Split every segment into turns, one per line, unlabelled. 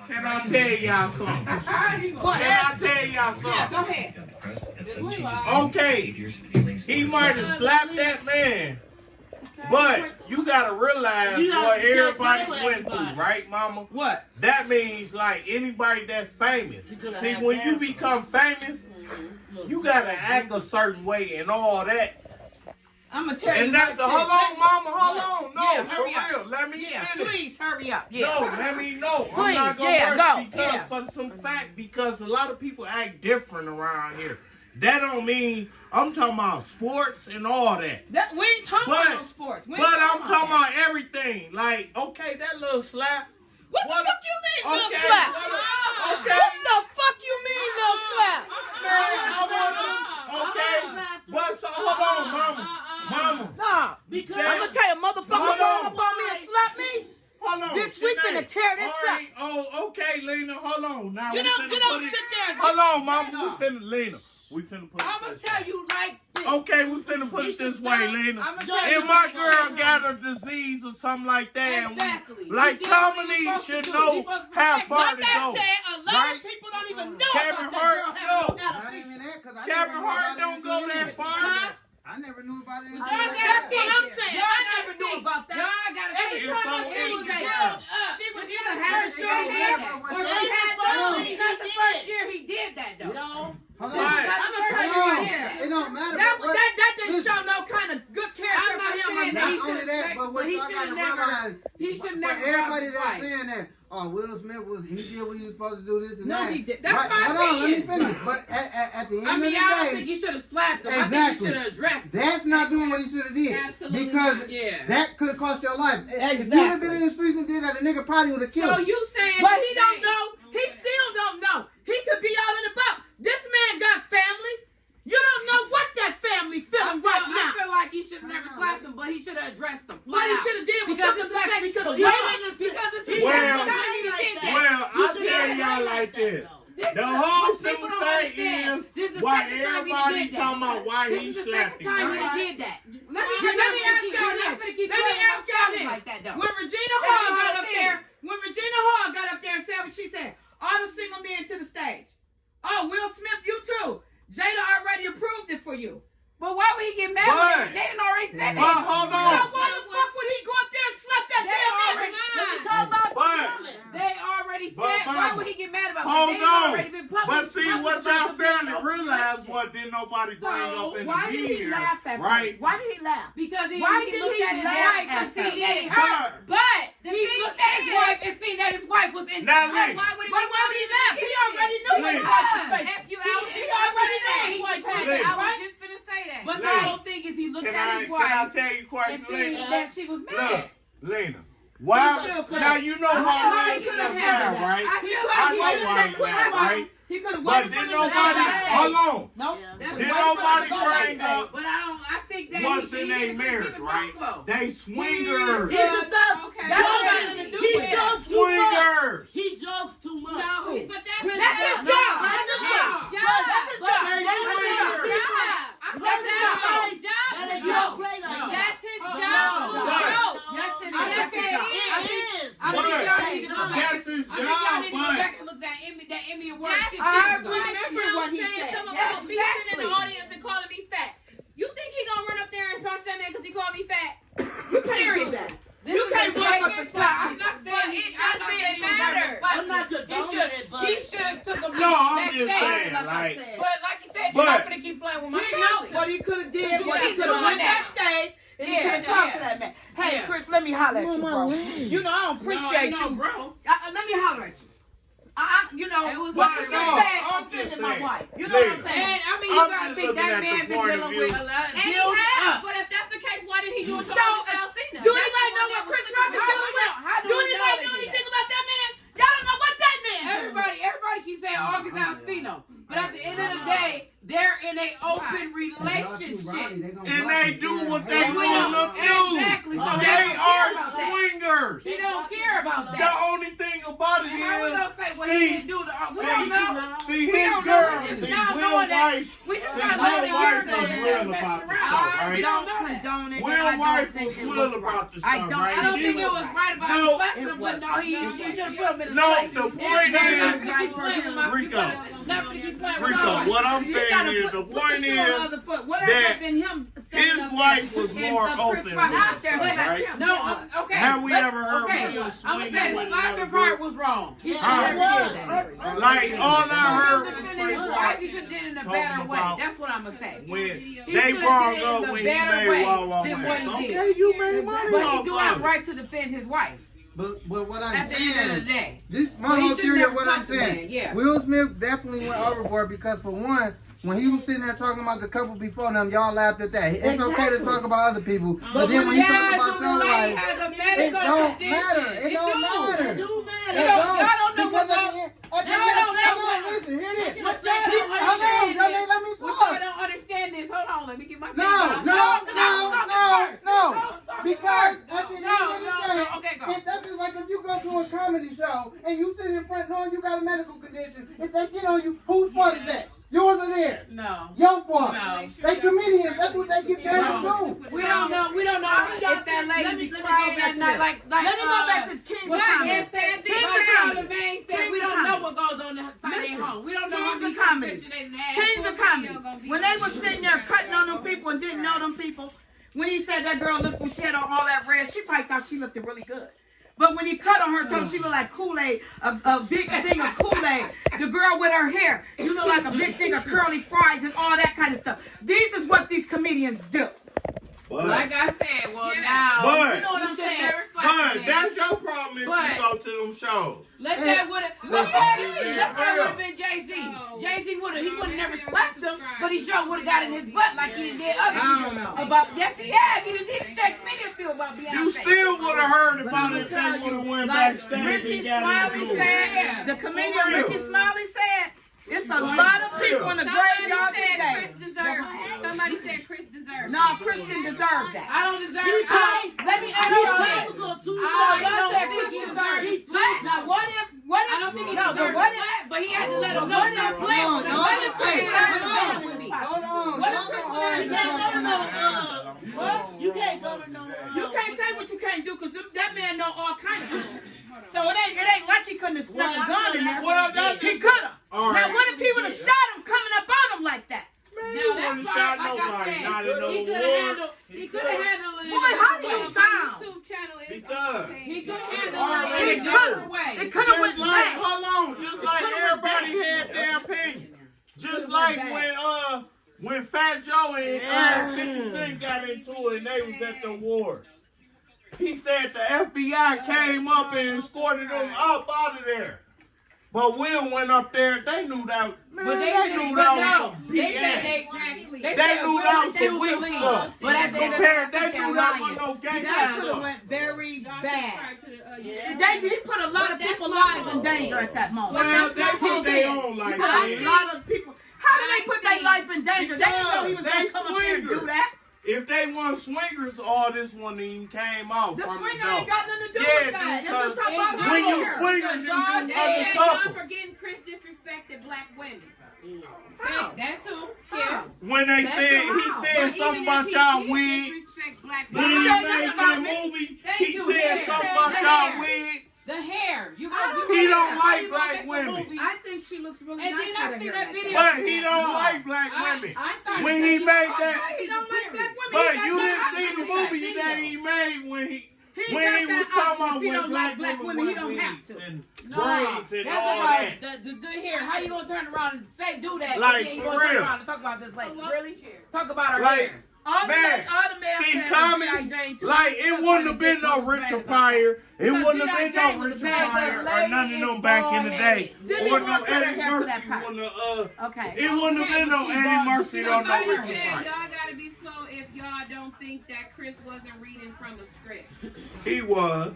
Can I tell y'all something?
Yeah, go ahead.
Okay, he might have slapped that man, but you gotta realize what everybody went through, right, mama?
What?
That means like anybody that's famous. See, when you become famous, you gotta act a certain way and all that.
I'm gonna tell you.
And that's hold on, mama, hold on. No,
Yeah,
for
hurry up.
real. Let me finish.
Please hurry up. Yeah.
No, let me know.
Please,
I'm not gonna
yeah,
rush
go.
because
Yeah.
for some fact, because a lot of people act different around here. That don't mean I'm talking about sports and all that.
We ain't talking about no sports.
But I'm talking about everything. Like, okay, that little slap.
What the fuck you mean, little
Okay,
slap?
okay.
What the fuck you mean, little slap?
Man, I wanna. Okay, but so hold on, mama.
Nah, because I'm gonna tell you, motherfucker, roll up on me and slap me.
Hold on,
Bitch, we finna tear this up.
Oh, okay, Lena, hold on. Now
You
we
don't
finna
sit
put it.
there.
Hold on, mama. We finna, Lena. We finna put it.
I'm gonna tell you like this.
Okay, we finna put it this way, Lena.
I'ma tell you
If my
like
girl
this.
got a disease or something like that,
Exactly.
and we, like Tommy should know how far to
Like
go.
I said, a lot
right?
of people don't even know
Kevin
about
Hart,
that girl
no.
having
Not
alopecia.
even that, because
Kevin Hart don't go that far.
I never knew about it.
That's what I'm saying. I never knew about that.
Y'all gotta
Every
It's
time
so
I see
easy.
was grilled up, she was either having short hair or she had those. Not the first year he did that though.
No.
Hold
Right.
on.
I'm gonna tell you
Hold on.
he did that.
It don't matter.
That didn't
listen,
show no kind of good character
I'm not
for him.
saying that
Not
he
only that, but what
he
y'all
should
gotta
have never.
realize,
He should
for
never.
everybody
robbed his
that's
wife.
saying that, oh, Will Smith he did what he was supposed to do, this and
No,
that.
he did. That's
right,
my
hold on, let me
opinion.
finish. But at the end
I mean,
of the
I don't
day,
think he should have slapped him. I think
Exactly.
he should have addressed him.
that's not doing what he should have did.
Absolutely
Because
not.
Yeah.
that could have cost your life. If you'd
Exactly.
have been in the streets and did that, the nigga probably would have killed
So
you.
you saying?
But he don't know. He still don't know. He could be out and about. This man got family. You don't know what that family feeling right now.
I feel like he should have never slapped him, but he should have addressed him.
What he should have did was
Because
took
it's
the fact
like-
we could have
He
won.
wouldn't- because it's the
Well,
second time he did that.
Well,
You
I'll
should
tell
have
y'all
done
like
that,
this.
though.
The whole
People
simple
don't
thing
understand. This
is
the
why
second time he
everybody
did that.
talking about why
This
he
is the
slapped
second
him.
time
right?
he did that.
Let me ask y'all this. Let me ask y'all this.
Like that, though.
When Regina Hall got up there, and said what she said, all the single men to the stage. Oh, Will Smith, you too. Jada already approved it for you.
But why would he get mad with him? They didn't already say
But
that.
hold
Now,
on.
why the fuck would he go up there and slap that damn man?
They already
But,
said, why
mama,
would he get mad about
Hold
that? They
on.
already been public.
But see, what y'all failing to realize
what?
what didn't nobody bring up in
why
the
did he
media,
laugh at
right?
first? Why did he laugh?
Because he,
Why
he
did
looked
he
at his
laugh
wife and
at
seen
her?
that it hurt. But he
thing
looked at his
is-
wife and seen that his wife was in.
Now,
Why
Lee.
would he
Why would he laugh? He already knew
Lee.
his wife was fake.
F you
He
out.
already knew his wife was
Lee.
fake,
I was
right?
just finna say that.
But
Lee.
the whole thing is he looked
Can
at
I
his
tell you a
wife
question,
and seen
Lena?
that she was
Look,
mad.
Lena. Why?
still
Now you know
I
why
know
Will
he
Smith
could've
mad,
handled that.
right?
He
I
could've
know why he mad, right?
He could have
But
waited for
did
them to
nobody?
go
Hold on.
Nope.
That's
Did
why
nobody
he could've
bring
go back.
up
But I think that
what's
he
in their
didn't
marriage,
even
right?
go.
They swingers.
He should stop.
Okay.
That's
He
got nothing to do with it.
jokes too much.
Swingers.
He jokes too much.
No, but that's
That's his job. That's his job.
That's his
That's his job.
They
That's his job.
swingers.
That's his job.
That ain't your play like that.
That's his
No.
job.
What?
Yes, it is.
I
That's
said
his job.
it
It is.
I think
What?
y'all need to go back.
That's his
I think y'all need to go
job,
back and look at that Emmy Award
That's
shit.
I
too, though.
remember what he
saying
said.
something
Yeah,
about me sitting in the
exactly.
audience and calling me fat. You think he gonna run up there and punch that man because he called me fat?
You can't do
Seriously.
that.
This
You
is
can't
a
run up
second
and slap
time.
me.
I'm not saying it matters.
I'm not condoning it, but
He should have took him
No, I'm
back
just
there.
saying,
Like I
like,
said.
But like you said, you're
But-
not gonna keep playing with my
He know
cousin.
what he could have did.
You
What he
keep
could have
doing
went
that.
backstage and he
Yeah,
could have talked to
yeah.
that man. Hey,
Yeah.
Chris, let me holler at
Come
you,
on,
bro.
my way.
You know I don't appreciate
no,
you.
bro.
Let me holler at you. You know
It was
what
like-
you
No,
just said
I'm
offended
just
my
saying.
wife. You know what I'm
Listen.
saying?
And I mean, you
I'm
gotta
just
think
looking
that
at the
man been
point of
dealing
view.
with a lot.
And he
Build
has.
up. But if that's the case, why didn't he do it to
So,
August Alsina?
do anybody know what Chris Rock is dealing with?
How
Do anybody know anything about that man? Y'all don't know what that man doing.
Everybody keeps saying August Alsina, but at the end of the day, they're in an open relationship.
And they do what they
And we
want
don't
to do.
exactly. So
They
don't care
are
about that.
swingers.
He don't care care about
The
that.
only thing about it
And how we gonna say what he
is,
didn't do to we don't know.
see
We
his
don't know.
girl,
We just
see
now
Will
knowing that.
wife,
We just
see
not
Will
knowing
wife
that
was
you're
real
messing
about the
around.
stuff,
I
right?
don't
know that.
condone it.
Will
and I
wife
don't think
was
it
real
was
about
right.
the
I
stuff,
don't-
right?
I don't
She
think it
was-
was right about
No,
slapping
it
him, but no, he
wasn't.
you should have put him in the
No,
place.
the point
Not
is,
to keep playing with my
Rico.
not to keep playing with
Rico,
my
what I'm
You
saying
gotta
is,
put-
the
put
point
shoe on the
is,
other foot. What
that
has been him standing
his
up
wife
there
was
and,
more
Chris
open
Rock
with
out there
it,
slapping
right?
him?
No, okay.
Have we ever heard
okay.
Will
I'm
swinging
gonna say the
with
slapping
another
part
girl?
was wrong. He should
Huh?
never did that.
Like, all I heard was
Defending his
Chris
wife,
Rock
he should have did it in a
talking
better way.
about
That's what I'm gonna say.
when
He
they
should've
brought
did it
up
in a
when he
better
made
way
Wawa
than
Wax.
what he did.
Okay, you made money
But he
off
do
of
have
it.
a right to defend his wife.
But what I'm
At the end of
saying,
the day.
this my
But he
whole
should
theory
never
of what I'm
slap the man,
saying.
yeah.
Will Smith definitely went overboard because for one, when he was sitting there talking about the couple before them, y'all laughed at that. It's okay to talk about other people, but then when he talks about
the lady
somebody,
has a
it
medical
don't
condition.
matter. It don't matter.
It do matter.
It
Y'all don't know
because
what
at the end, at the
y'all
end,
don't know
come on,
what-
listen, hear this.
What y'all
He-
don't
hold on,
understand
y'all
is-
let me
what
talk.
y'all don't understand is, hold on, let me get my
No,
thing
no,
out.
no. Because at the end
No,
of the
no,
day,
no, okay, go.
if that's just like if you go to a comedy show and you sit in front knowing you got a medical condition, if they get on you, whose fault is that? Yours or theirs?
No.
Your fault.
No.
They comedians. That's what they get paid to do.
We don't know if that lady be crying that night like
Let me go back to King's
what
Comedy.
if that
King's
like
Comedy.
Charlamagne said,
King's
we don't
Comedy.
know what goes on inside their home. We don't know how
King's
many
of Comedy.
conversation they done had.
Kings of Comedy. When they was sitting there cutting on them people and didn't know them people, when he said that girl looked when she had on all that red, she probably thought she looked really good. But when he cut on her, told she looked like Kool-Aid, a big thing of Kool-Aid. The girl with her hair, you look like a big thing of curly fries and all that kind of stuff. This is what these comedians do.
Like I said, well now,
But-
you know what I'm saying?
But that's your problem if
But-
you go to them shows.
Let that would have been Jay-Z. Jay-Z would have never slapped him, but he sure would have got in his butt like he did other people. Yes, he has. He didn't shake many feel about Beyonce.
You still would have heard about it if they would have went
Like
backstage
Ricky
and got
Smiley
into it.
said, the comedian
For real.
Ricky Smiley said, it's a lot of people in the graveyard today.
Somebody said Chris deserved.
No, Chris didn't deserve that.
I don't deserve it.
Let me ask y'all this.
Y'all said Chris deserved it. Now what if I don't think he
No,
deserved
what
it,
if-
but he had to let him know
what
that
if-
play.
Hold on,
What if
hey,
Chris
hold
deserved with me?
Hold on.
What
Y'all
if Chris
gonna argue
You can't go to no,
about
you can't go to no,
You can't say what you can't do because that man know all kinds of shit. So it ain't like he couldn't have snuck a gun in there.
Well, that
He
is-
could have.
All
Now
right.
what if he would have shot him coming up on him like that?
Man,
Now
you
that
wouldn't
part,
shot
like I
nobody,
said,
not in no
he could have
award.
handled. He could have handled it. in
Boy,
a
how do
different
you
way.
sound?
YouTube channel is
Because
He could have
All
handled
right,
it in a different
It
way.
could have
just
went
like,
back.
hold on, just like everybody had their opinion. Just like when Fat Joe and 50 Cent got into it and they was at the award. He said the FBI came up and escorted them up out of there. But Will went up there, they knew that, man,
But
they
they
knew
said,
that
but
was
no,
some
they
BS.
said
exactly.
they
They
said
knew
Will
that was some
refused
weak
to leave.
stuff.
But at the end of the
Compared,
day,
they knew that was no
That
gangster
could have
stuff.
went very
Y'all
bad.
subscribe to the,
He put a lot of people's lives in danger at that moment.
Well, they put their own
He
life
put a
in.
lot of people. How did they put their life in danger? They didn't know he was
They
going to come up here and do
swingers.
that.
If they weren't swingers, all this one even came out
The
from
swinger
the
ain't
dope.
got nothing to do
Yeah,
with that.
dude,
Let's talk about
when you
her.
swingers, you
Y'all
do
said
other
y'all
couples.
forgetting Chris disrespected black women.
That too. Yeah.
When they said, he said something about y'all wigs.
Disrespect black
When
women.
he
said
made
nothing
that
about
movie,
Thank
he
you,
said
yeah.
something
The
about y'all
hair.
wigs.
The hair. You
He don't
how
like
you gonna
black
make a
women.
movie?
I think she looks really
And
nice
then
with
I
her
seen
hair
that
like
video.
But he don't
No.
like black women.
I thought
When
that
he
was
made
all
that-
right.
He don't like black women.
But
He got
you
that
didn't see the
option.
movie that he made when he
He
when
got
he was
that
talking
option.
about
If he
when
don't like
black women
he
wear
don't have
wigs
to.
and
No,
braids and
that's
all
about
that.
the hair. How you gonna turn around and say do that?
Like,
and then you
for
gonna turn
real.
around and talk about this lady? Really? Talk about her
Like,
hair.
All the
man,
males
see,
said
comments,
G.I. Jane too.
like, it wouldn't have been no Richard Pryor. It
Because
wouldn't have
G.I.
been
Jane
no
was a
Richard
bad
Pryor or
lady
none of
is
them back in the day.
Demi
Or
Moore
no
cut her
Eddie
hair for
Murphy.
that part.
Okay.
Okay.
It wouldn't have been no
but she
Eddie
bought-
Murphy
she
or no
bought
Somebody
her
Richard
said
Pryor.
y'all gotta be slow if y'all don't think that Chris wasn't reading from a script.
He was.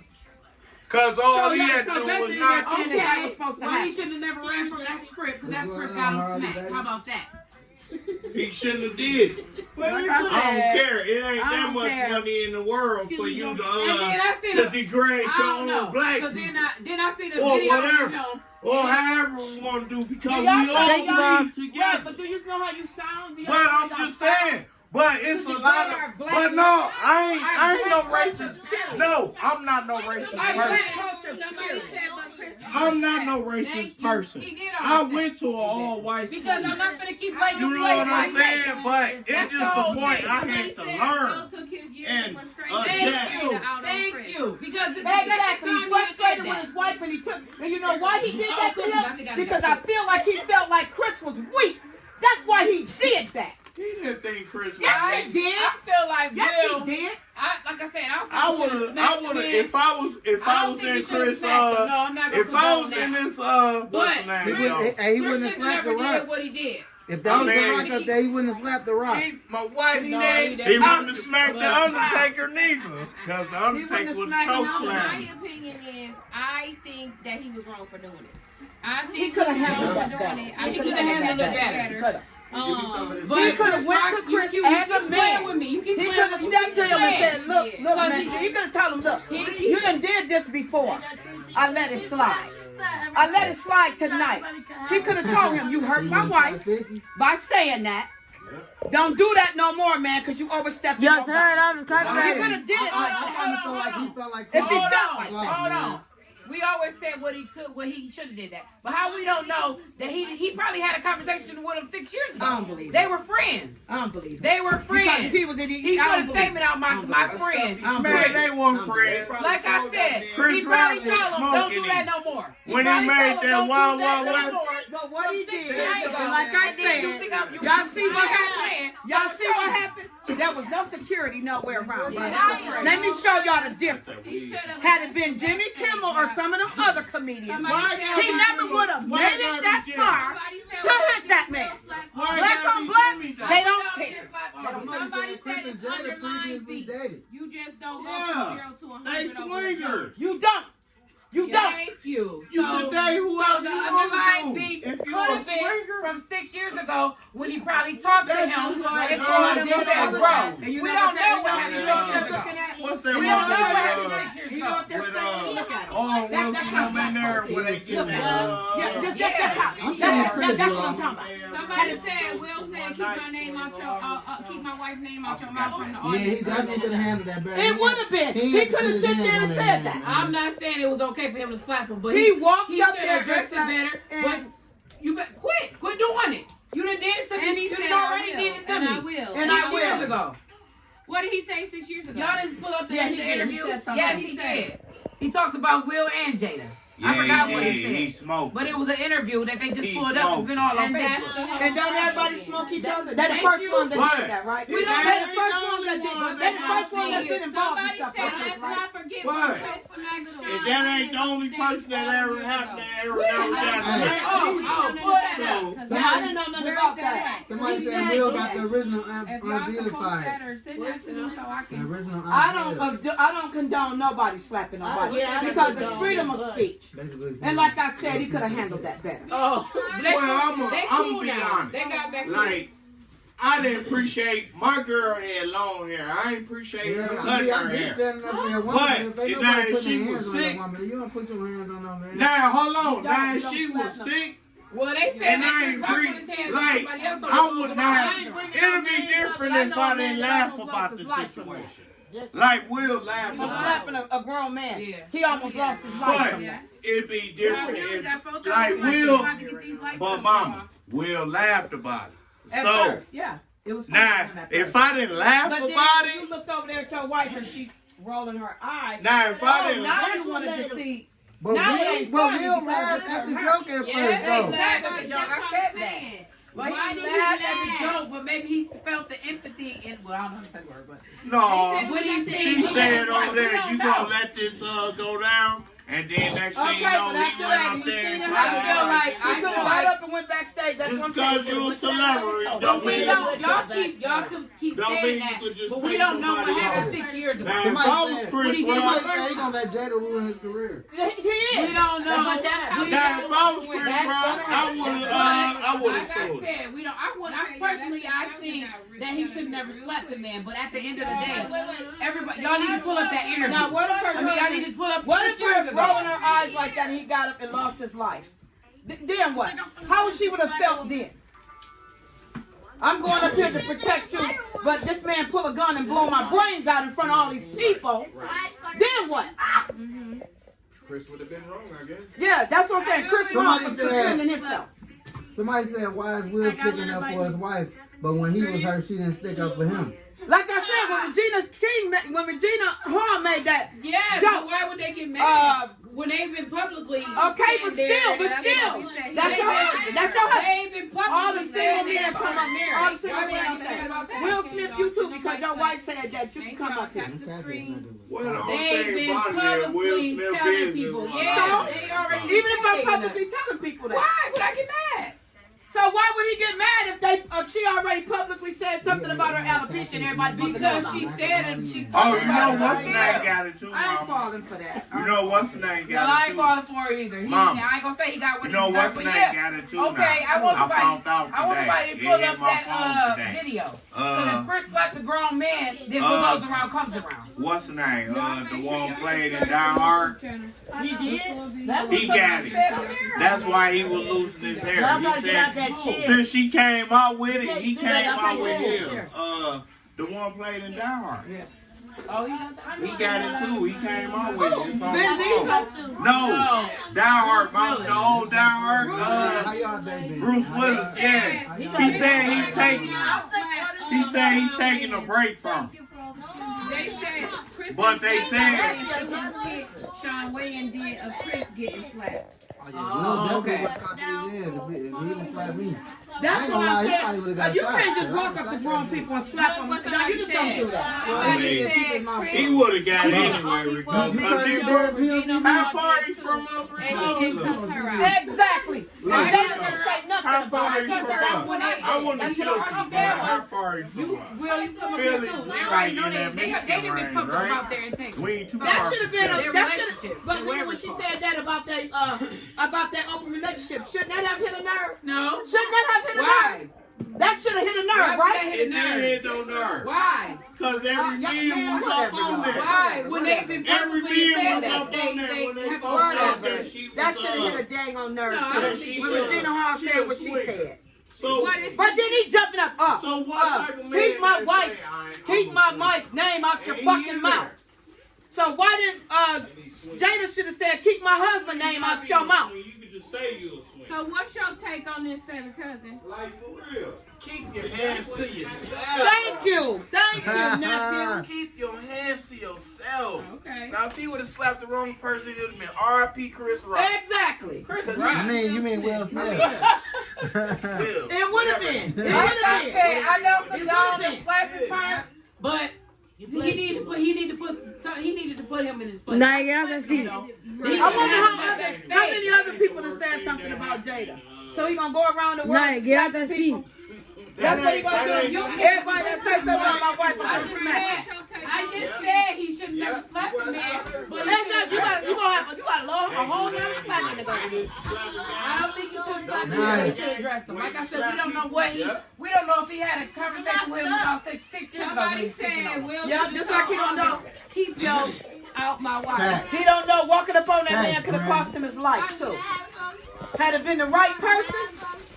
Because all he had to do was
basically
not.
that's all that was supposed to
Well, he
happen.
should have never ran from that script because that script got him smacked. How about that?
He shouldn't have did it.
Like
I
I
don't
said,
care. It ain't
I
that
don't
much
care.
money in the world for you
And then I seen
to
a-
degrade
I
your
don't know.
own black
Cause
people.
then I seen a
Or
video
whatever.
of him.
Or however we want to do because we
y'all
all
say
be
y'all-
together.
But do you know how you sound? Do y'all
But
know
I'm
y'all
just
sound?
saying. But it's a
Because
lot
we are
of.
black
But no, I ain't no
black
racist.
culture,
No, I'm not no racist
Our
person.
black culture,
Somebody
period.
said, but Chris.
I'm not no racist person.
He did
I
all that.
went to an all-white school.
Because I'm not gonna keep waiting.
You know what I'm saying? But it's
That's
just
the
the
whole
point
thing.
I
Somebody
had to
said
learn.
Bill took his years
and
of frustration
adjust.
to out on
Thank
Chris.
you. Because this
Exactly.
is
He's frustrated with his wife, and he took. And you know why he did that to him? Because I feel like he felt like Chris was weak. That's why he did that.
He didn't think Chris was.
Yes, he did.
I feel like
Yes,
Bill.
he did.
Like I said,
I would have, if I was in Chris, if I was in this, what's the name?
He wouldn't
Chris
have
should
slapped the
never
rock.
did what he did.
If that was the
Man.
rock up there, he wouldn't have slapped the rock.
Keep my wife's
No,
name.
he
He
didn't.
wouldn't have smacked the Undertaker neither, because the Undertaker would have choke
My
slammed.
opinion is, I think that he was wrong for doing it. I think
He could have handled that
doing
better.
it.
He could have handled it better.
He could have.
But
He could have went to Chris
you
as
keep
a
playing
man.
with me. You keep
He
playing
could have
with
stepped to him and said, "Look,
Yeah.
look,
Because
man."
he-
He could have told him, "Look,
He-
you done did this before. I let it slide. I let it slide tonight." He could have told him, "You hurt my wife by saying that. Don't do that no more, man, because you overstepped your bounds." He could have did it.
I kind of feel like he felt like
If he
Chris
felt
was
like
soft,
Hold
man.
on. We always said what he could, what he should have did that. But how we don't know that he probably had a conversation with him 6 years ago.
I don't believe
They
it.
were friends.
I don't believe it.
They were friends.
Because people did
He
I
put
don't
a
believe
statement
it.
out, my friend.
Man, they weren't friends.
Like I said,
Chris
he probably
Rock was
told him, don't do
smoking
that
it.
no more.
When he
probably
made
told him,
that
"Don't do
Wild
that
Wild
no
West."
more."
But what he did,
And
like I said, y'all see what happened? Y'all see what happened? There was no security nowhere around. Right? Let me show y'all the difference.
He should have.
Had it been Jimmy Kimmel or some of them other comedians,
Why gotta
he
be
never
Jimmy?
would have
Why
made
gotta
it
be
that
Jimmy?
far to hit that man.
Why
Black
gotta
on
be
black,
Jimmy, though?
they don't care.
Somebody said it's
Chris and Jada
underlying
previously
beef.
dated.
You just don't go
Yeah.
from 0 to 100.
They
over the
swingers.
You don't. You don't.
Thank you.
You can date
So
whoever
the
you
underlying
want to.
beef
If
could
you a
have been
swinger,
from 6 years ago when he probably talked to
That's
him
just like,
and called him and
this
said,
other
bro,
guy.
And you
we
know
don't
what that-
know what
you
happened
know
6
what
years
they're
ago.
looking at?
what's that
We
movie?
don't know what happened
with,
6 years ago. You know what they're
with
saying? Look at it.
Owen Wilson
That's
come in there when they get
Look
the,
at it. Yeah, that's how.
I'm telling Chris
That's what I'm
was
talking about.
Somebody said, Will said, keep my name out your, keep my wife's name out your mouth from the
Yeah, he
audience.
definitely could have handled that better.
It would have been. He could have sit there and said that.
I'm not saying it was okay for him to slap him, but
He walked
he
up
should
there
have addressed it
dressed
better.
and-
But you quit doing it. You done did it to
And
me.
he
You
said,
done already
I
did
will,
it to
and
me.
I will.
And
I
6 years
will.
ago.
What did he say 6 years ago?
Y'all didn't pull up the
Yeah, he did. He
interview.
said something.
Yes, he did. He talked about Will and Jada. I forgot what he said.
he smoked.
But it was an interview that they just
He
pulled up. It's been all on
And that's
Facebook.
the whole
And don't everybody
problem.
smoke each other? They're the
Thank
first
you.
one that
But
did that, right?
we
They're
don't-
the
ain't
first
the
one
only
that did.
one
They're the
that
first one
got
that's been involved in
Somebody
stuff
said,
like this,
let's
right?
not forget
But-
when Chris smacked Sean
And that ain't the
Mendes
only
on
person
stage
that
all
ever
years
happened
ago.
that ever got
Hey.
smacked.
pull that
So,
up.
I didn't know nothing about that.
Somebody said Will got the original
If y'all could
unbeard
post
fired.
that or send that to me so I
The
can.
original
I don't condone nobody slapping nobody
yeah, I
because
don't
it's freedom of
condone,
speech.
Basically,
And like I said, he could have handled that better.
Oh.
They,
Well,
they
I'm
cool
be
now.
honest.
They got back
Like, I didn't appreciate my girl had long hair. I ain't appreciate her
Yeah,
cutting her
I get
hair.
standing up for that woman,
But
but if ain't
now
nobody
if
putting
she
their
was
hands on that
sick-
woman, you don't put your hands on no man.
Now, hold on.
You
Now,
don't
if she
slap
was
no-
sick,
Well, they said
and
that
I
Chris
ain't
Rock
pre-
put his hands on
like,
somebody else.
I would not.
I ain't bringing no
It'll be
names up,
different
but I
if
know
I
a man
didn't
that
laugh
almost
about
lost
the
his life from that.
situation. Like, Will laughed
From
about
slapping a grown man.
Yeah.
He almost lost his life
But
from that.
it'd be
I
different
really
if,
got photos
like,
of my
Will,
about to get these lights
but
up.
mama, Will laughed about it.
At
So,
first, yeah. It was funny
now,
for him at
if
first.
I didn't laugh
But then
about
when you
it,
looked over there at your wife and she rolling her eyes.
now, if I
Oh,
didn't
now
That's
you
what
wanted
made
to
him-
see.
But
Now it
Will,
ain't
but
funny
Will
because
laughed
it's
at the
hurt.
joke at
Yeah,
first,
they
though.
laughed at
Right,
the
that's
joke.
what
I
I'm
said that.
saying.
But
Why
he
did he
laughed at
laugh?
the joke, but maybe he felt the empathy in. Well, I don't know how to say the word, but
no,
when he said
she
he
said
was like,
over
we
there,
don't
you
know.
gonna let this go down, and then next thing
Okay,
you know,
but
he
after
went
that,
up
you
there
see
and
him.
tried
I
to
feel like-
He could have got up and went backstage. That's
Just
what I'm saying.
because you a
Went backstage
celebrity
and told
don't
him.
we
mean-
don't. Y'all keep
Don't
saying
mean you
that,
could just
but we
pay
don't know what
somebody
happened
off.
6 years ago.
Now, if I was
Somebody
Chris
said,
Rock,
somebody said he gonna let Jada ruin his career.
He did.
We don't know.
But that's how
Now, if I was Chris
That's
Rock,
gonna
I would have
Like I
sued.
said, we don't. I personally, I think that he should never slept the man. But at the end of the day, everybody, y'all need to pull up that interview.
Now, what if her,
I mean, y'all need to pull up.
what if
6 years
her
ago.
rolling her eyes like that and he got up and lost his life? Then what? How would she would have felt then? I'm going up here to protect you, but this man pull a gun and blow my brains out in front of all these people. Then what?
Chris would have been wrong, I guess.
Yeah, that's what I'm saying. Chris Rock was defending himself.
Somebody said, why is Will sticking up for his wife? But when he was hurt, she didn't stick up for him.
Like I said, when Regina Hall made that
Yeah,
joke,
but why would they get mad when they've been publicly?
okay, but still, that's your husband. That's your husband.
They've been publicly.
All the single men
saying
come up
married.
All the single
Why
men
would they get mad about
say,
that?
Will Smith, you too, because your wife said that you can come up here.
Well, the only
They've
thing
been
about it is Will
publicly
Smith
telling
business.
people.
was
Yeah,
out
they
there.
already.
Even if I'm
saying
publicly telling people that.
Why would I get mad?
So why would he get mad if she already publicly said something about her alopecia and everybody supposed to know
Because
about
she
it?
said it. She
Oh,
talked
you know
about it
what's the
right
name
there.
got it too,
I ain't
Mom?
falling for that.
You know what's the name
No,
got
I
it
ain't
too?
falling for it either.
Mom.
I ain't gonna say he got what
You know
he
what's
got,
the
but
name
yeah.
got it too
Okay,
now?
I want
I found out
somebody. I want
today.
somebody to
It
pull
hit
up
my
that
phone today.
video. Because if Chris slapped a grown man, then what goes around comes around.
What's the name? The one played in Die Hard.
He did?
That's
He
what
got
somebody
it.
said on there.
That's why he was losing his hair.
Y'all
He
gotta get out
said
that chair.
since she came out with it, he
sit
came
that
out
up
with
in
his.
chair.
The one played in Die Hard.
Oh, he got that?
He got it too. He came out with it. It's on
Vin
the
Diesel?
phone. No, Die Hard, the old Die Hard.
How y'all day been?
Bruce Willis. Yeah, he said he taking. He said he taking a break from.
They said Chris
But they said-
Sean Wayne did of Chris getting slapped.
Will
okay.
definitely would have caught his head if he didn't slap me.
That's what I'm
He probably would've got
saying. You
shot.
can't just walk up to grown people and slap them.
What
Now, you just don't do that.
I mean, he would have got it anyway, because
You
he
can't
was.
do
How far he from us,
And he didn't
regardless?
cuss her out.
Exactly. And
Right.
they didn't say nothing
How
about
far
it.
he from
That's
us?
when
I wouldn't have killed you, but how far he from us?
Will, you come up
Feel
here
it,
too.
we
I
like
already know
in that
they
Michigan
didn't
range,
put them
right?
out there and take
We ain't too far
That should have been.
Their
That should
relationship.
have. But then when she said that about that open relationship, shouldn't that have hit a nerve?
No.
Shouldn't that have hit a
Why?
nerve? That should have hit a
Why
nerve,
would
right?
that hit
It
a
didn't
nerve?
hit no nerve.
Why?
Because every man was up on there.
Why? When they've been
Every
publicly
man
said
was
that,
up on there when they
have a
found
word
out
out
that
there.
she was
That should have hit a dang on nerve.
No, I
too.
don't think
When
so.
Regina Hall
She
said
was
what she
sweet.
said.
So,
But then he jumping up.
so what type of man
Keep my
they
wife,
say, I ain't-
keep
I'm
my
gonna
wife's name out your
And he
fucking
in
mouth. So why didn't Jada should have said keep my husband's name out your mouth?
You could just say you're a swing.
So what's your take on this, favorite cousin?
Like for real.
Keep your hands to yourself.
Thank you, nephew.
Keep your hands to yourself.
Okay.
Now, if he would have slapped the wrong person, it would have been R.I.P. Chris Rock.
Exactly.
Chris
Cause
Rock.
You mean Will Smith?
Will.
It would have been. It would have been.
I know condone
would've
the
been.
flapping part, but he needed to put him in his place.
Nah, get out that seat.
I wonder how many other people have said something about Jada. So he gonna go around the world.
Nah,
and
get out
slap
that
people?
seat.
That's what he gonna do. Everybody that say something about my wife,
I
I'm
just
gonna smack.
said he should never slap a man.
But that's not, you gotta load a whole nother slapping to go.
I don't think he should slap him. He should address him. Like I said, we don't know we don't know if he had a conversation with him about six years ago. when
Somebody
he was speaking
said
on.
Will
Yeah,
should
just
have
like he don't know.
keep your out my wife.
Fact.
He don't know walking up on that
Thanks,
man could have
man.
cost him his life too. Had it been the right person,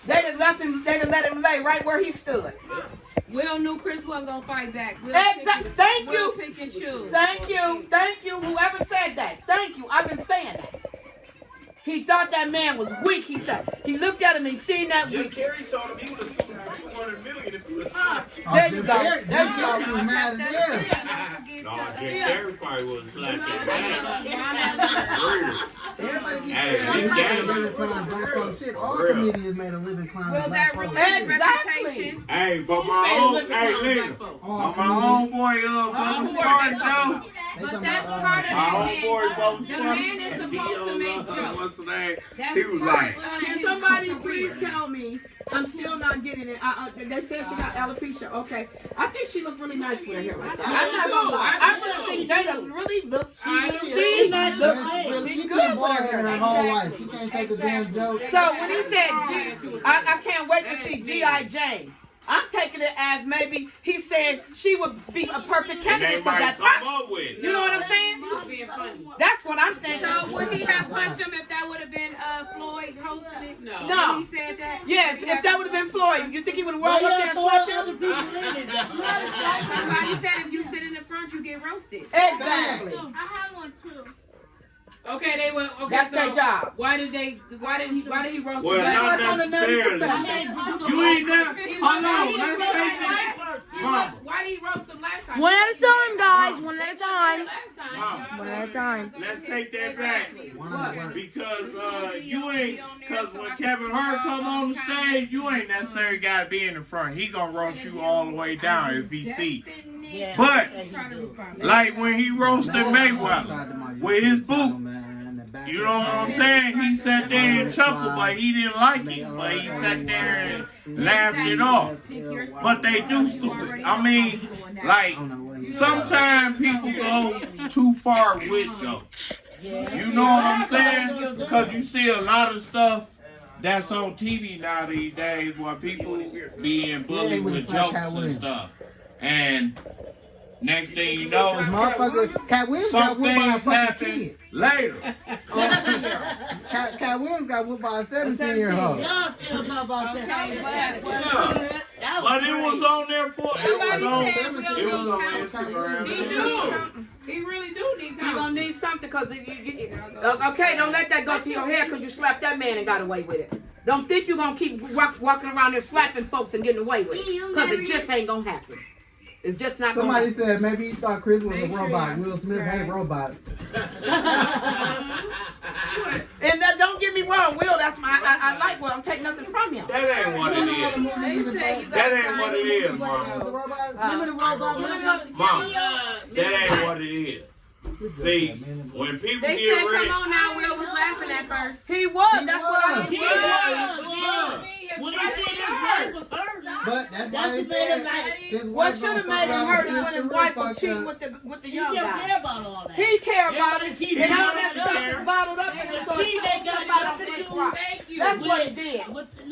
they'd have let him lay right where he stood.
Will knew Chris wasn't gonna fight back. Will
Exactly. Thank
Will
you.
pick and choose.
Thank you, whoever said that. Thank you. I've been saying that. He thought that man was weak, he said. He looked at him and he seen that
Jim
weak.
Carrey told him he would have sued him for $200 million if he was slapped.
There you go.
There you go. He was mad as hell.
No, Jay Carrey probably was slapped that
Everybody keeps
Hey,
saying
this
I
game-
made a living clown black folks. Shit, all
Real.
comedians made a living clown
Will
black
that
folks.
ruin his
Exactly.
reputation?
Hey, but
Who
my
made a
own,
living
hey,
clown
listen,
black folks?
All
my
comedians.
homeboy, Bubba Spartan, though,
But that's part of
My
that
homeboy
man.
goes
The man is supposed to make jokes.
What's the name?
That's
He was
part
like,
of
Can
his
somebody
career.
please tell me? I'm still not getting it. They said she got alopecia. Okay, I think she looked really nice with her hair like that. I'm not gonna lie. I really think Jada really looks. She looks really
She
good
been
with
bald
her
her
hair.
whole life. She can't take a damn joke.
So when he said I can't wait to see G.I. Jane. I'm taking it as maybe he said she would be a perfect
and they
candidate for
might
that
come
part.
up with it.
You know what I'm saying?
Being funny.
That's what I'm thinking.
So would he have punched him if that would have been Floyd hosting it?
No.
He said that.
Yeah, if that would have been Floyd, you think he would have rolled up there and slapped him?
Somebody said if you sit in the front, you get roasted.
Exactly.
I have one too.
Okay, they went. Okay,
That's
so
their job.
Why did he roast
Well,
the
not
on the
necessarily. You ain't there. Hold on, let's take this. Mama,
Why did he roast them last time?
One at a time, guys. One at a time.
Last time.
Mama,
One at a time.
let's take that back.
What?
Because you ain't, because when Kevin Hart come on the stage, you ain't necessarily got to be in the front. He gonna roast you all the way down if he see. But, like when he roasted Mayweather with his boot, you know what I'm saying? He sat there and chuckled, but he didn't like it. But he sat there and laughed it off. But they do stupid. I mean, like, sometimes people go too far with jokes. You know what I'm saying? Because you see a lot of stuff that's on TV now these days where people being bullied with jokes and stuff. And next thing you know,
Motherfucker, Cat Williams got
some
whooped by a
things
fucking
happen
kid.
later.
Cat Williams got whooped by a 17-year-old.
Y'all still talk about that.
Yeah. But it was on there for it was on Instagram.
He do. He really do need
You're gonna
counsel.
need something because okay, don't let that go to your head because you slapped that man and got away with it. Don't think you're gonna keep walking around there slapping folks and getting away with it because it just ain't gonna happen. It's just not gonna
Somebody
happen.
said maybe he thought Chris was a robot. Will Smith hate robots.
And don't get me wrong, Will. That's my. I like Will. I'm taking nothing from him.
That ain't what it is. That ain't what it is, mama.
Remember the robot?
Mama, that ain't what it is. See, when people
They
get
said,
ready,
come on now, Will was laughing at first.
He was. That's what I
He
did.
was. When he said his wife was hurt.
But that's why
That's
they
the thing,
said
like,
his
What
wife
should have
gonna
made him
fuck
hurt
around
is when his
with
wife
Chris
was cheating
fucked
with the
he
young
don't
guy.
care about all that.
He care about it,
Everybody keep
and all
it
that
bottled
stuff
up.
is bottled up and it's
See, they got
somebody
nothing to
else
do
rock.
with you.
That's what it did.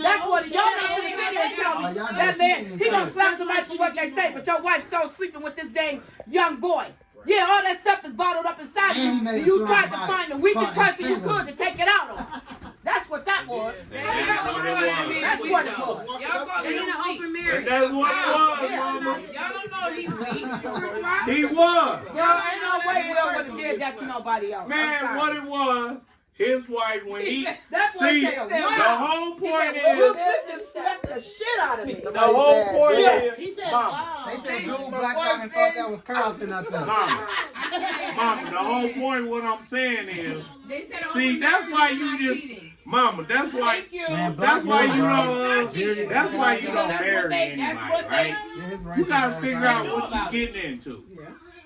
That's what it. Y'all not gonna sit here and tell me that man he gonna slap somebody for what they say, but your wife's still sleeping with this dang young boy. Yeah, all that stuff is bottled up inside
And he
you.
made
And
a
you
strong
tried to
body.
find the weakest
Fucking
person you
single.
could to take it out on. That's what that was.
that's what it was.
That's what it was.
Y'all call
They in
him
an
weak.
open
And
marriage.
that's what it was, mama.
Y'all don't know he's weak. Chris Rock.
He was.
Yo, ain't no way Will would have did that to nobody else.
Man, what it was, his wife, when he,
That's what
see,
he said.
the
Wow.
whole
Will
point
Smith
is,
just slapped the shit out of me.
the whole point
He
is,
said,
mama,
wow.
They said Drew black out and thought that was Carlton up there.
mama, the whole point, what I'm saying is,
They said
see,
open
that's
marriage
why
is
you
not
just,
cheating.
mama, that's why,
Man,
that's why you don't,
don't.
that's why you don't marry
That's
anybody,
what
right? You gotta figure out what
about
you're getting into.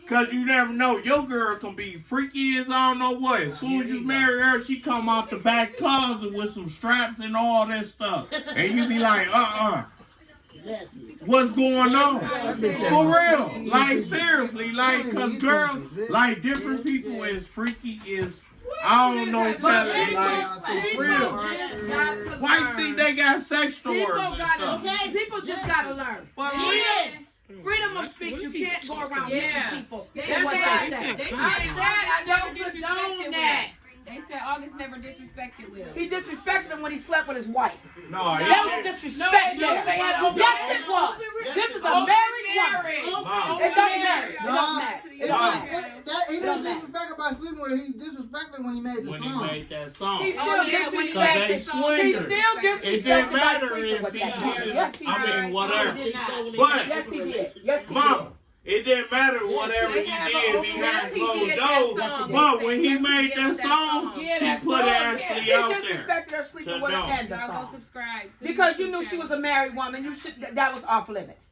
Cause you never know, your girl can be freaky as I don't know what. As soon as you marry her, she come out the back closet with some straps and all that stuff. And you be like, what's going on? For real. Like seriously, like, cause girls, like different people is freaky is, I don't know, telling like, for real. Why you think they got sex stores and stuff?
People just gotta learn.
But
Freedom of speech, you can't go around
Yeah.
hitting people.
They
That's what they say.
said
I don't condone that.
They said August never disrespected Will.
He disrespected him when he slept with his wife.
no,
There was disrespect there. Yes, it was. This is a married woman.
Mom,
It doesn't matter. It
No,
doesn't matter. It doesn't matter.
He didn't disrespect about sleeping with her. He disrespected when he made the
when he
song.
made that song.
He still
Oh, yeah, when he
Cause they
disrespected. He
swingers.
still
It didn't
disrespected by
matter
sleeping
if
with
he
that woman.
did.
Yes, he
I
did.
mean, whatever.
Yes,
But,
he did. Yes, he did.
mama, it didn't matter whatever he did behind closed doors. But when he made that song, he put it actually
He
out there.
disrespected her sleeping with
To
her and the
Y'all go
song.
subscribe. to
Because
the
you knew
YouTube
she was
channel.
a married woman, you should that was off limits.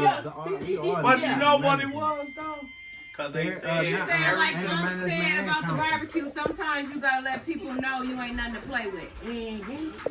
But you know what it was though? Cause they
He
say
He
Yeah,
said, like
and the
Unc
management
said
and
about the
council.
barbecue, sometimes you gotta let people know you ain't nothing to play with.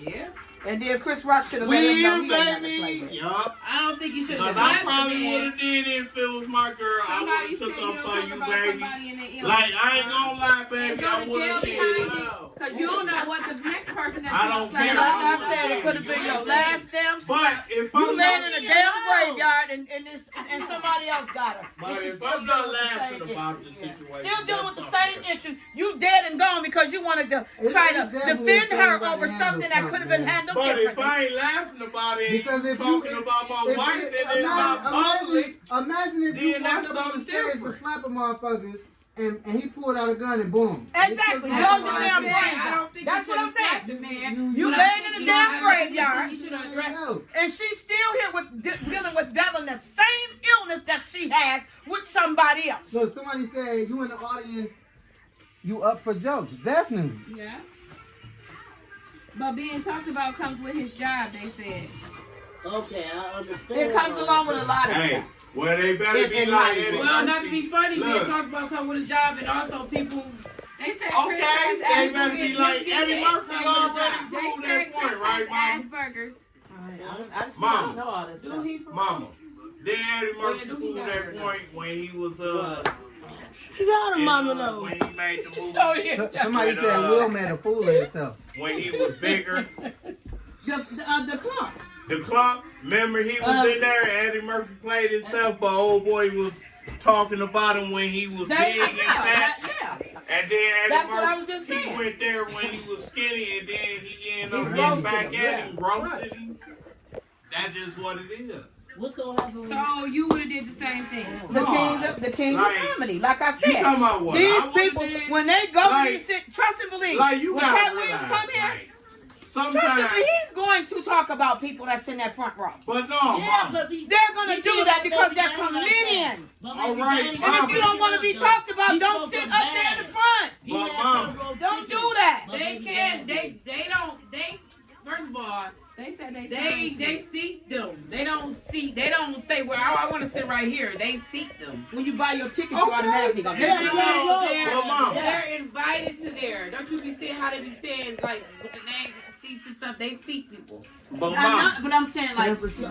Yeah.
And then Chris Rock should have let him know
Weird,
he ain't nothing to play
baby.
with.
Yup.
I don't think you should
Cause
have
I
slapped
probably
the
would
man.
have did it if it was my girl. I
Somebody
would
said
have
you
took
don't
up
talk
for you,
about
baby.
somebody in the illness.
Like, I ain't gonna lie,
And
baby.
go
I
to
would
jail
have did
behind
it.
it. Because you don't know what the next person that's
I
gonna
don't
slap
care.
And
you.
like I said, it could have been your last damn
But
slap.
if
You
I'm
laying
not,
in a damn graveyard and somebody else got her.
but
And she's
if
still
I'm not
dealing with the
laughing
same
about
issue.
the situation,
Still dealing with
that's
the same
something
issue. You dead and gone because you wanted to try to
definitely
defend her
something
over
to
something
handle
that could have been
something,
handled
But if
differently.
I ain't laughing about it,
Because if
talking
you,
about my
if
wife
it-
and it's not public,
imagine if you
then
walked
that's
up on the
something
stage to
different.
slap a motherfucker and he pulled out a gun and boom.
Exactly.
It took
Blow
you
your
out.
damn
Yeah,
brains
I
out.
don't think
That's
you
what I'm
should have slapped
saying.
the man.
You
But I
laying
think
in a
you
damn
have to think
graveyard.
You should have addressed it.
And she's still here with dealing with battling the same illness that she has with somebody else.
Look, somebody said you in the audience, you up for jokes. Definitely.
Yeah. But being talked about comes with his job, they said.
Okay, I understand.
It comes along with a lot of
hey,
stuff.
well, they better be
In
like
Hollywood.
Eddie
Well, not to
Murphy.
be funny, being
Look.
talked about come with his job, and also people.
They said
Okay,
Chris
they
has
better be like Eddie Murphy already
They
proved
said
that
Chris
point, right,
has
Mama?
Asperger's.
I just
Mama.
don't know all this stuff.
Mama. Then Eddie Murphy
do he
proved
got
that
her
point when he was
She got her
in,
mama though.
when he made the movie.
Oh, yeah.
Somebody said Will made a fool of himself.
When he was bigger.
The clumps.
The clump, remember he was in there, Eddie Murphy played himself, but old boy was talking about him when he was big and fat.
Yeah.
And then Eddie
That's what I
Murphy,
was just
he
saying.
went there when he was skinny, and then he ended up
He
getting
roasted
back
him,
at
yeah.
him, roasted him. That's just what it is.
What's gonna happen?
So you would have did the same thing.
The kings of
Like,
comedy. Like I
You
said,
talking about what? I
these
would've
people,
did?
when they go
Like-
to these sit, trust and believe.
Like you
when
gotta
Cat
realize,
Williams come here,
like,
trust and
sometimes,
believe, he's going to talk about people that's in that front row.
but no,
Yeah,
Mama.
because he.
They're going to do that because they're comedians.
All right,
And if you don't want to be talked about, don't sit up there in the front.
But Mama,
Don't do that.
They can't. They don't. They first of all.
They said
They seek them. They don't see. They don't say, "Well, I want to sit right here." They seek them.
When you buy your ticket, you
Okay.
automatically go.
Yeah, yeah,
They're,
Well, Mom.
they're invited to there. Don't you be saying how they be saying like with the names, with the seats and stuff? They seek people.
but Mama,
But I'm saying like,
I'm talking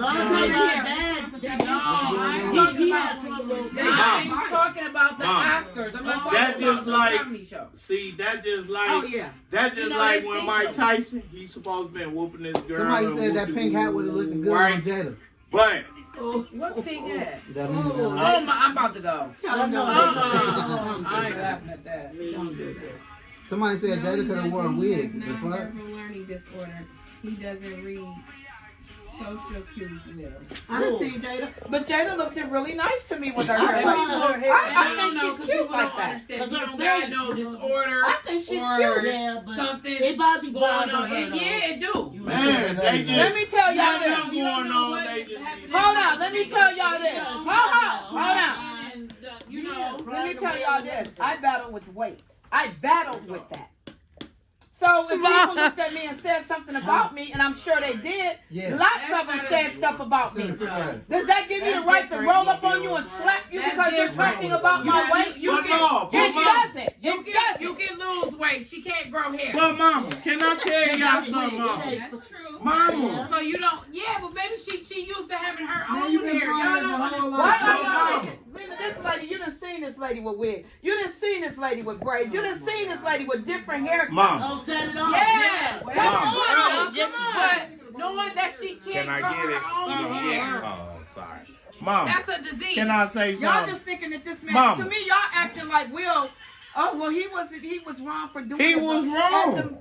about that.
I'm talking about the
Mom.
Oscars. I'm not
That
talking
just
about the
like-
comedy show.
see, that just like,
oh yeah.
that just
You know,
like
they
when
see
Mike
them.
Tyson, he's supposed to be whooping this girl.
Somebody
and
said that
whooping
pink hat would have looked good
right?
on Jada.
But
What pig that?
That nigga that
Oh my! I'm about to go.
I don't know.
I ain't laughing at that.
Don't do this.
Somebody said Jada could have worn a
He has
wig. The fuck?
nonverbal learning disorder. He doesn't read social cues well.
I didn't see Jada, but Jada looked really nice to me with her
I
hair.
like
Like,
her hair.
I think she's cute like that.
Because
Because
you
her
don't got
face,
no
you know.
disorder.
I think she's
or
cute.
Yeah, but
something
it about to
going
bother
on.
her,
It,
though.
yeah, it do.
man, they just
Let me tell y'all this.
nothing going on. They just
Hold on, let me tell y'all this. Hold on.
And, you know,
Let me tell y'all this. I battle with weight. I battled with that. So if people looked at me and said something about me, and I'm sure they did,
Yeah.
lots of them said stuff about me.
Send a picture of it.
Does that give me the right to roll up on you and slap you
That's
because you're
different.
talking about my weight?
You
But
can,
no, but
It
Mama,
doesn't.
you
It
can, you
doesn't.
can lose weight. She can't grow hair.
but Mama, can I tell y'all something, Mama?
That's true.
Mama,
So you don't, yeah, but maybe she used to having her
Man,
own
you been
hair. Y'all
crying
don't
your whole
understand.
Why
life.
are y'all
Mama.
thinking? This lady, you done seen this lady with wigs. You done seen this lady with braids. You done seen this lady with different hairstyles.
Mama,
Oh, set it off.
Yes,
Come
that's
on,
true.
just-
But knowing that she
can
can't
I
grow
get it?
her own hair,
Oh, sorry. Mama,
that's a disease.
can I say
Y'all
something?
just thinking that this man,
Mama.
to me, y'all acting like Will. Oh well, he was wrong for doing.
He
this.
was wrong.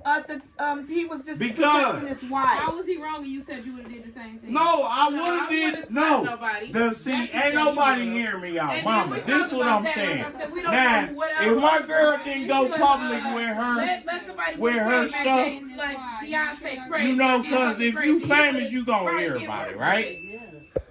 He was just
Because-
protecting his wife.
How was he wrong when you said you would have did the same thing?
No, I
No,
would
I
have
wouldn't
did.
slap
No,
nobody.
the see,
That's
ain't
the
nobody
thing.
hearing me out,
And then
Mama.
we
This
talked
what
about
I'm
that,
saying.
like I said, we don't
Now,
know what
if
else
my
was
girl
going
didn't
on.
go public with her,
let somebody
with her
came back
stuff,
in, like Beyonce crazy.
you know,
did
cause
something
if
crazy,
you famous,
would
you gonna
probably
hear
get
about it,
worked
right?
Yeah.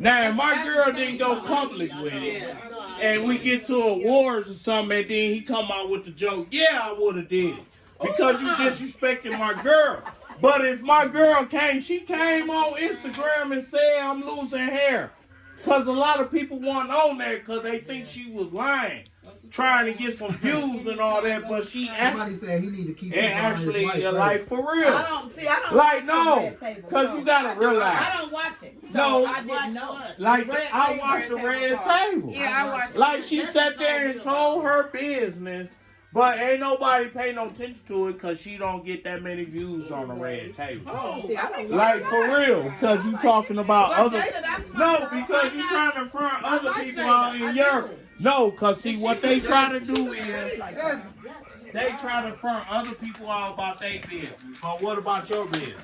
Now, if my girl didn't go public with it,
Yeah.
and we get to awards or something, and then he come out with the joke, yeah, I would have did it. Because you disrespected my girl. But if my girl she came on Instagram and said I'm losing hair. Because a lot of people weren't on there because they think she was lying, trying to get some views and all that, but she
Somebody said he need to keep
and
his
actually,
wife
like, for real.
I don't
Like,
watch
no,
the Red Table,
because you got to
I
realize.
don't watch it. So
No.
I didn't know.
Like,
Red
I
Table,
watched the
Red
Red
Table.
Table.
Yeah, I watched it.
Like, she sat there and told her business, but ain't nobody pay no attention to it because she don't get that many views on the Red Table.
Oh, see, I don't
Like, for real, because you talking about
But
other...
Jada, that's my
No,
girl.
because you trying to front other people out in your... No, because see, what they try to do is... They try to front other people out about their business. But what about your business?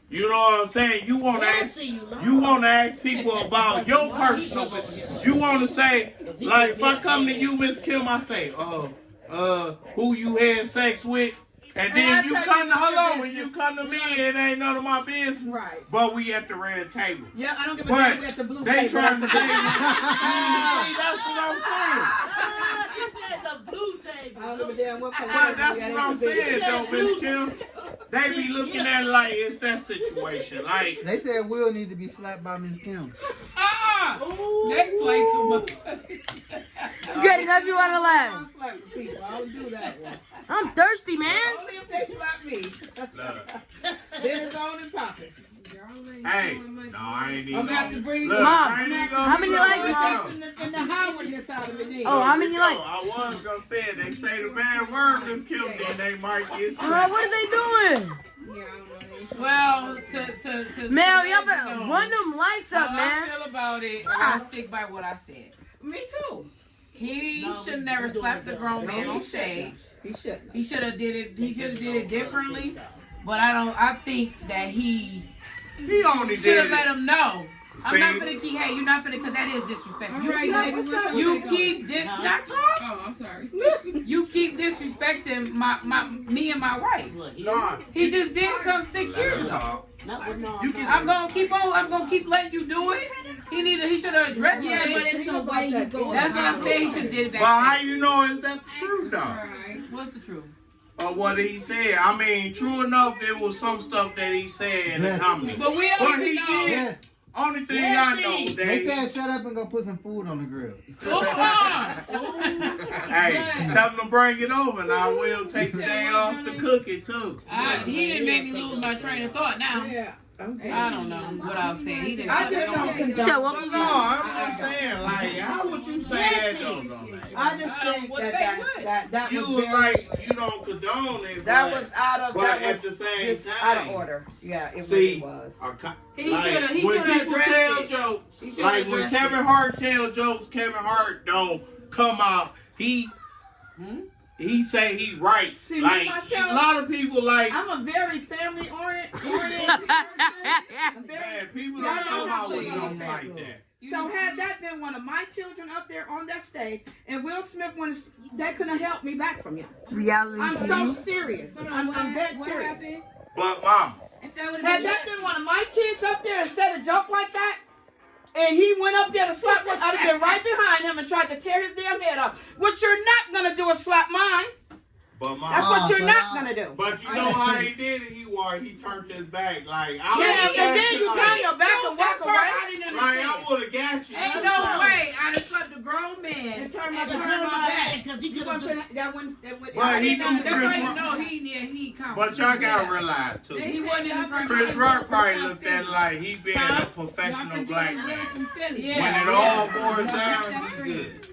You know what I'm saying? You want to ask people about your personal business. You want to say, like, if I come to you, Miss Kim, I say, who you had sex with? And then you come to, hold on, when you come to me, it ain't none of my business.
Right.
But we at the Red Table.
Yeah, I don't give a
But
damn. We at the blue
they
table.
trying to say, see, that's what I'm saying.
She said the blue table.
I don't give a damn what color.
But that's what I'm saying, though, Miss Kim. They be looking at it like it's that situation. Like,
They said Will need to be slapped by Miss Kim.
They play too much.
Good, now you want to
I
laugh.
don't slap the people. I don't do that one.
I'm thirsty, man.
Only if they slap me. Then it's on and popping.
hey, no, I ain't even.
I'm gonna have to bring
Look,
Mom,
I ain't even gonna
how many
do
likes,
that.
Mom?
in the Howardness out of me.
Oh, how many
No,
likes?
I was gonna say it. They say the bad word, Miss Kim, then they might get
What
slapped.
are they doing?
Yeah, I don't know.
Well, to
Man,
to
y'all
let
better
you know
run them likes up,
how
man.
I feel about it, I'll stick by what I said.
Me too.
He should never slap the grown man on stage.
He shouldn't.
He should have did it. He should have did it differently. But I think that he
He only
should
did
have
it.
let him know. I'm
See?
not finna keep. Hey, you're not finna, because that is disrespectful. You
All right,
keep,
baby, what's your
you
take
keep
on it?
can I talk?
Oh, I'm sorry.
You keep disrespecting me and my wife.
Nah,
He just did something 6 years ago.
you can.
I'm gonna keep letting you do it. He should have addressed
Yeah, but
it.
it's the way you go.
That's what I'm saying. He should have did it
But how
back
you know is that the truth, though?
Right.
What's the truth?
Or what he said. I mean, true enough, it was some stuff that he said in the
Yes.
comedy.
But we
But
already
he
know.
did.
Yes.
Only thing I know,
They
Dave.
said shut up and go put some food on the grill.
Hey, tell him to bring it over, and I will take the day off to cook it too.
He didn't make me lose my train of thought now.
Yeah.
I don't know what I was saying. He didn't.
I just don't condone.
So what?
No, I'm just saying, like, how would you say that though?
I just think
What
that
they
that
You
was
was
very,
like, you don't condone it.
that
but-
was out of
but
that
at
was
the same
just
time,
out of order. Yeah, it
See,
really was.
He
like,
shoulda- he
when
shoulda
people
addressed
tell
it.
jokes,
He shoulda
like when
addressed
Kevin
it.
Hart tell jokes, Kevin Hart don't come out. He say he right.
See, me,
like
myself,
a lot of people like.
I'm a very family oriented person. I'm very,
Man, people
Yeah,
don't come out with
please.
jokes like that.
so had that been one of my children up there on that stage, and Will Smith was, that couldn't have helped me back from him.
Reality
I'm so
TV.
serious.
Hold on,
I'm dead
what
serious.
happened?
But mom,
If that would
Had
have
that been one of my kids up there and said a joke like that, and he went up there to slap one, I'd have been right behind him and tried to tear his damn head off. What you're not gonna do is slap mine.
but mom.
That's what you're not gonna do.
But you know how he did it? He turned his back. Like I
Yeah,
would've
and then
got
you
like,
turn your back and walk away.
I didn't
Like
understand.
I would have got you.
Ain't no way I'd have slapped a grown man.
And turn my
And
back.
turn my back, 'cause he
You
could
gonna
have
turn that one?
But he knew
That's
Chris
why you
Rock.
know he come.
But y'all gotta realize too.
He wasn't in the front.
Chris Rock probably looked at it like he being a professional black man.
Yeah.
When it all boils down, he good.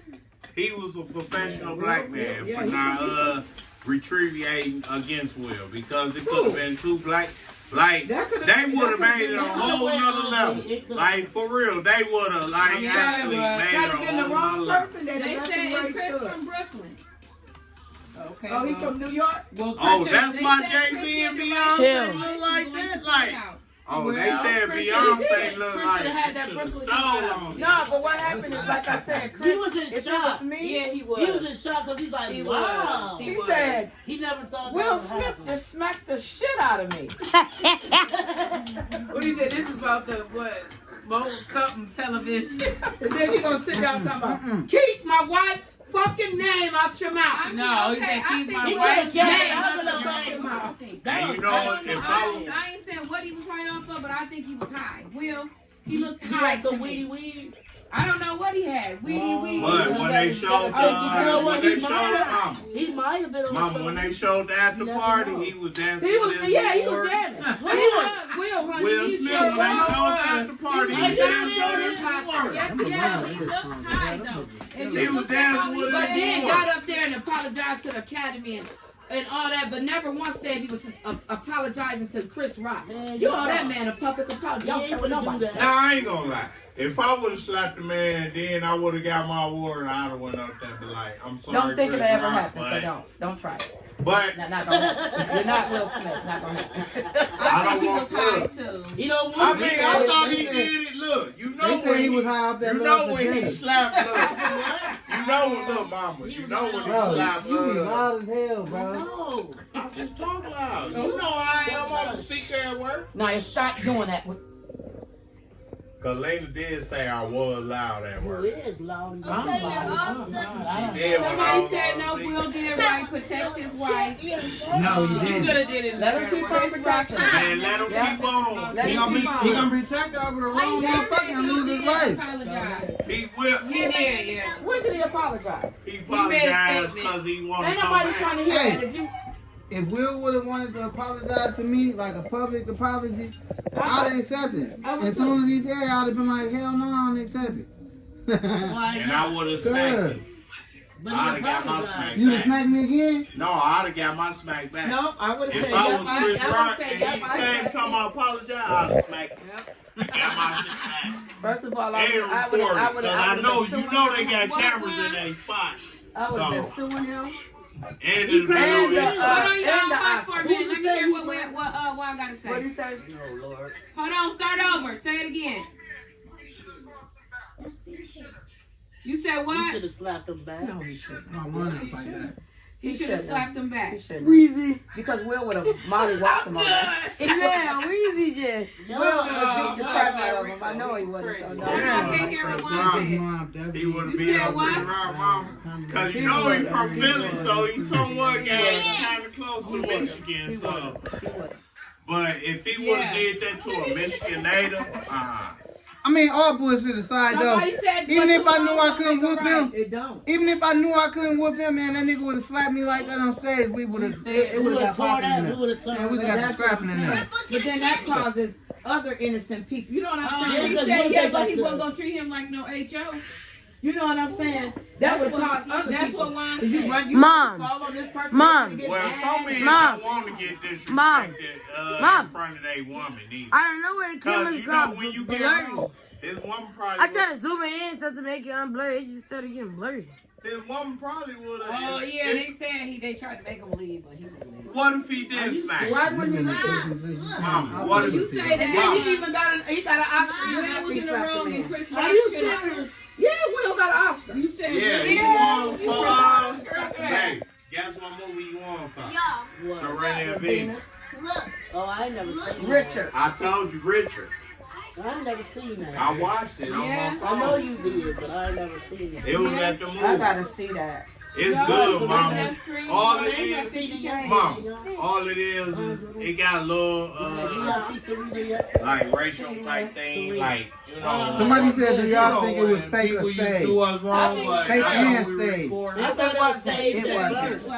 He was a professional black man for not retributing against Will because it could have been two black. Like they would have made it a whole nother level. Like for real, they would have like actually made it
Gotta
a
been the
whole
wrong
nother level.
person that
They
left
said
him where he
Chris
stood.
from Brooklyn.
Okay.
Oh, he
well,
from New York?
well,
Oh,
Chris-
that's
They
why
said
Jay-Z and
Chris
Beyonce
Chill.
look like
was going
that.
to
Like,
play out.
oh, they
Well,
said
Chris
Beyonce
should've-
look
Chris
like
should've had
he
that
should've
Brooklyn
stole
out.
on him.
No, but what happened is, like I said, Chris,
He was in
if it
shock.
was me,
Yeah, he was.
He was in shock because he's like,
He
wow.
was.
he
was.
said,
He never thought
Will
that would
Smith
happen.
just smacked the shit out of me.
What he said? This is about the what? Something television.
And then he gonna sit down and talk about, keep my wife's fucking name out your mouth.
No, he
Okay,
said
I
keep
think
my
he
wife's
could've kept
name
it
out
out
your
of the
mouth.
mouth.
And you know, if I
I ain't saying what he was right off of, but I think he was high. Will, He looked
He
high
had
to
some
me.
weedy.
I don't know what he had. Weedy.
But when they showed,
You know what?
when they showed Mama,
He might have been on
Mama, when they showed the after
Never
party,
know.
he was dancing.
He was,
with his
yeah, he
award.
was jamming.
He was. Will, honey.
Will
he
Smith,
sure
when they
was.
showed the after party, he
I
was
just
dancing
showed
with
his
his award.
Yes, yeah, he looked high though. And
He
you
was
look at
dancing
all
with
these
his
But then
award.
got up there and apologized to the Academy and all that, but never once said he was apologizing to Chris Rock.
Man,
You owe that man a public apology. Y'all
He
care
ain't
what
gonna do
nobody
that.
said.
Now, I ain't gonna lie. If I would have slapped the man, then I would have got my award and I'd have went up there and be like, I'm sorry.
Don't think
Chris
it'll ever
Rock,
happen,
but-
so don't try it.
But
Not gonna happen. You're not Will Smith. Not gonna happen.
I think he
don't
was
want
high
to.
too.
He don't
I
want
mean,
it.
I thought he did it. Look, you know
They said
when
he was high up that
You
love
know
for
when he
Jada.
slapped. Look, you know when little mama. You know when he
Bro,
slapped.
you be loud as hell, bro.
No.
I just talk loud. You know I am on the speaker at work.
Now you stop doing that.
Cause Lena did say I was loud at
Who
work.
is loud?
She did when I
Somebody
was
said
on
no.
the
Will did it right. Protect his wife.
No, he
You
didn't.
could have did it.
Let him keep on protecting.
Man, let him
Yeah.
keep on.
Let
He
him
gonna,
keep on.
he gonna protect her over the wrong motherfucker and lose his life.
Apologize.
He will.
He did, yeah.
When did he apologize?
He
made a
apologized
statement.
because he wanted
Ain't
to come
nobody
back.
trying to hear
Hey.
that. If you
If Will would have wanted to apologize to me, like a public apology, I'd have accepted it. As soon as he said it, I'd have been like, hell no, I don't accept it.
And I would have smacked
Good.
him.
But
I'd
he
have got my
apologized.
smack
You would
back.
smack me again?
No, I'd have got my smack back.
No, I would have
If
said
I
yes.
was Chris
I
Rock
would say
and
yes.
he
I
came
said-
talking about apologize, I'd have smacked him. Got my shit back.
First of all, I
And
would
recorded.
have
Because I know,
been
you
suing
know
him.
they got
What
cameras
was?
in their spot.
I would have been
So-
suing him.
And it'll be no
And the,
issue.
Hold on,
and
y'all.
the
Wait for a
Oscar.
minute. Let me hear what I gotta say.
What do you say?
Oh, Lord.
Hold on. Start over. Say it again. You said
You
what?
should have slapped him back.
No, he shouldn't.
My money like that.
He should have slapped him back.
He shouldn't.
Weezy.
Because Will would have Molly walked him on that.
Yeah, Weezy just.
Will would have beat the crap out of him. I know he would have. So no.
I can't hear what Mom said.
He would have
You
been
said
up
what?
with Rock Mama. Because you know he's from Philly, so he somewhat got kind of close to Michigan. So. But if he would have did that to a Michigan native,
I mean, all bullshit aside, though.
Somebody said,
Even
but
if I
you
knew I couldn't
also
whoop
make it
him,
It don't.
even if I knew I couldn't whoop him, man, that nigga would have slapped me like that on stage. We would have, it would have got popping in there.
We would have
Yeah, we
torn
got the
That's what
scrapping
I'm
in there.
saying. But then that causes other innocent people. You know what I'm saying?
He
because
said,
what
yeah,
they
but
got
he
to-
wasn't gonna treat him like no HO.
You know what I'm saying? That
That's
would
what-
cause other
that's
people.
what Juan
If you
said.
run, you
Mom.
follow this person.
Mom.
you're gonna get
well,
mad.
some men
Mom.
don't want to get disrespected
Mom.
in front of their woman either.
I don't know where the
Because
camera's
you know
got
when you get
blurry.
home, his woman probably
I tried to zoom it in so to make it unblurry. It just started getting blurry.
his woman probably would have.
Oh yeah, they said they tried to make him leave, but he was leaving.
What if he did smack?
Why wouldn't he?
Mama, what if
You say that.
And then he even got an Oscar.
Will
after
was
he
in the
slapped
wrong
the
and
man.
Chris
Are
Rock
you
should have.
serious?
Yeah, Will got an Oscar.
You said,
Yeah, he
yeah.
won for hey, guess what movie you won for? Serena and Venus.
Oh, I ain't never seen that.
Richard.
I told you, Richard.
I ain't never seen that.
I watched it on
Yeah.
my
I know
phone.
you did, but I ain't never seen it.
It was at the
I
movie.
gotta see that.
It's
Y'all
good,
see
mama.
that screen?
All it
I
is,
seen it yesterday.
mama. All it is it got a
You
little
gotta see Serena yesterday.
like racial type thing, like you know.
Somebody said, do y'all
you
think
know,
it was
when
fake or
people used to
stage?
do us wrong, but
Fake
now
and
we
stage.
record.
I thought that was staged.
It
at
wasn't.
first.
I